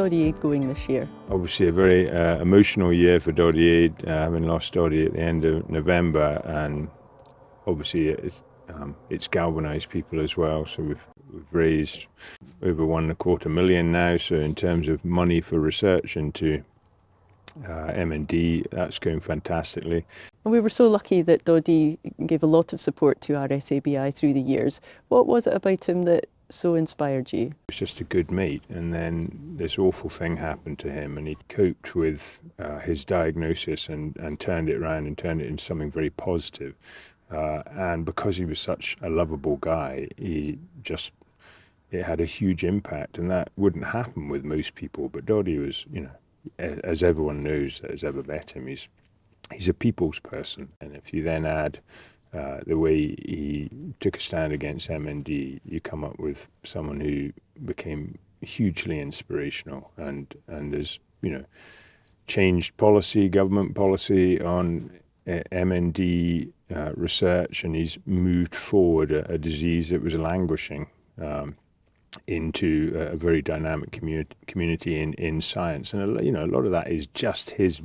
Doddie going this year? Obviously a very emotional year for Doddie, having lost Doddie at the end of November, and obviously it's galvanised people as well. So we've raised over £1.25 million now. So in terms of money for research into M&D, that's going fantastically. And we were so lucky that Doddie gave a lot of support to RSABI through the years. What was it about him that so inspired you? He was just a good mate, and then this awful thing happened to him, and he coped with his diagnosis and turned it around and turned it into something very positive. And because he was such a lovable guy, it had a huge impact, and that wouldn't happen with most people. But Doddie was, as everyone knows that has ever met him, he's a people's person. And if you then add the way he took a stand against MND, you come up with someone who became hugely inspirational and has, changed government policy on MND research, and he's moved forward a disease that was languishing into a very dynamic community in science. And a lot of that is just his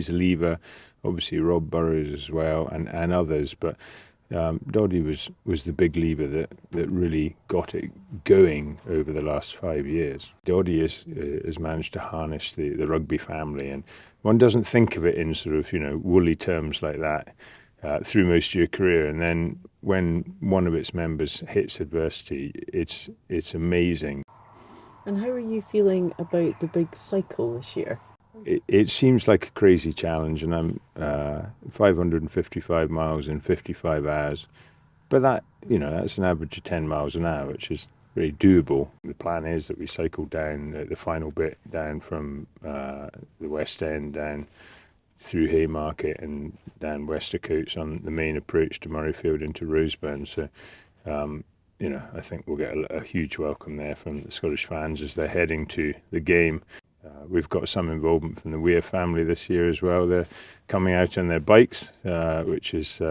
lever. Obviously Rob Burrows as well, and others, but Doddie was the big lever that really got it going over the last 5 years. Doddie has managed to harness the rugby family, and one doesn't think of it in sort of woolly terms like that through most of your career, and then when one of its members hits adversity, it's amazing. And how are you feeling about the big cycle this year? It seems like a crazy challenge, and I'm 555 miles in 55 hours, but that's an average of 10 miles an hour, which is very doable. The plan is that we cycle down the final bit down from the West End down through Haymarket and down Westercoats on the main approach to Murrayfield into Roseburn. So I think we'll get a huge welcome there from the Scottish fans as they're heading to the game. We've got some involvement from the Weir family this year as well. They're coming out on their bikes, which is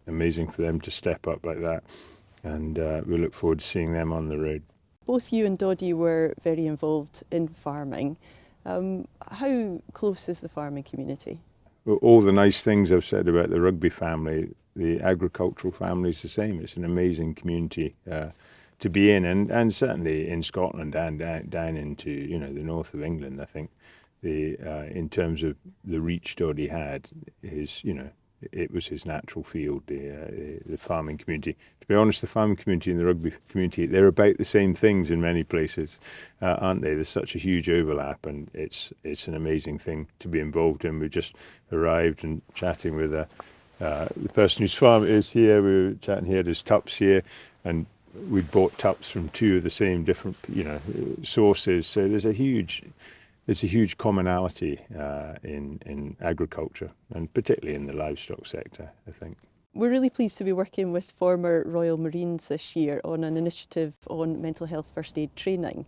amazing for them to step up like that. And we look forward to seeing them on the road. Both you and Doddie were very involved in farming. How close is the farming community? Well, all the nice things I've said about the rugby family, the agricultural family is the same. It's an amazing community to be in, and certainly in Scotland and down into the north of England. I think in terms of the reach Doddie had, it was his natural field, the farming community. To be honest, the farming community and the rugby community, they're about the same things in many places, aren't they? There's such a huge overlap, and it's an amazing thing to be involved in. We just arrived and chatting with the person whose farm it is here. We were chatting here, there's tups here, and we'd bought tups from two of the same different sources. So there's a huge commonality in agriculture, and particularly in the livestock sector, I think. We're really pleased to be working with former Royal Marines this year on an initiative on mental health first aid training.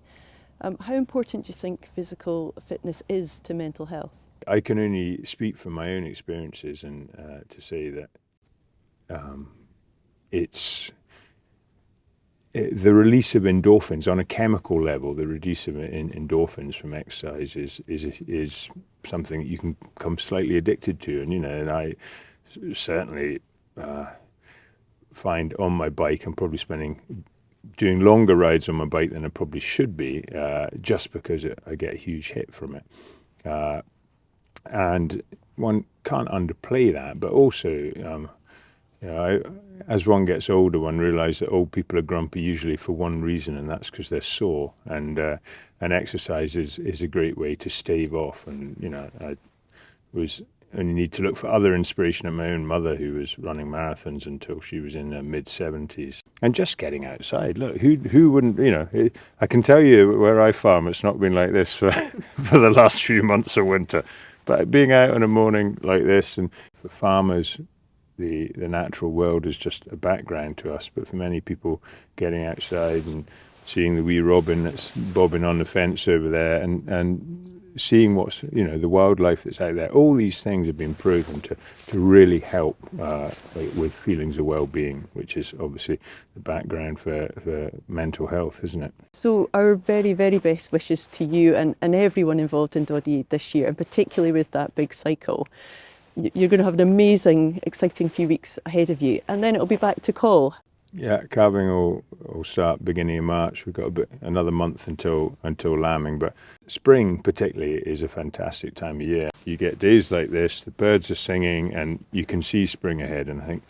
How important do you think physical fitness is to mental health? I can only speak from my own experiences, and to say that it's the release of endorphins on a chemical level. The release of endorphins from exercise is something that you can become slightly addicted to, and I certainly find on my bike I'm probably doing longer rides on my bike than I probably should be, just because I get a huge hit from it, and one can't underplay that. But also as one gets older, one realises that old people are grumpy usually for one reason, and that's because they're sore. And exercise is a great way to stave off. And I was only need to look for other inspiration at my own mother, who was running marathons until she was in her mid-70s. And just getting outside. Look, who wouldn't? I can tell you where I farm, it's not been like this for for the last few months of winter. But being out on a morning like this, and for farmers, the natural world is just a background to us, but for many people, getting outside and seeing the wee robin that's bobbing on the fence over there, and seeing what's, the wildlife that's out there. All these things have been proven to really help with feelings of well-being, which is obviously the background for mental health, isn't it? So our very, very best wishes to you and everyone involved in Doddie this year, and particularly with that big cycle. You're going to have an amazing, exciting few weeks ahead of you, and then it'll be back to call. Yeah, calving will start beginning of March. We've got another month until lambing, but spring particularly is a fantastic time of year. You get days like this, the birds are singing, and you can see spring ahead. And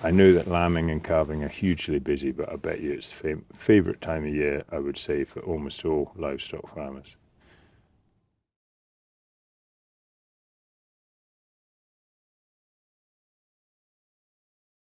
I know that lambing and calving are hugely busy, but I bet you it's the favourite time of year, I would say, for almost all livestock farmers.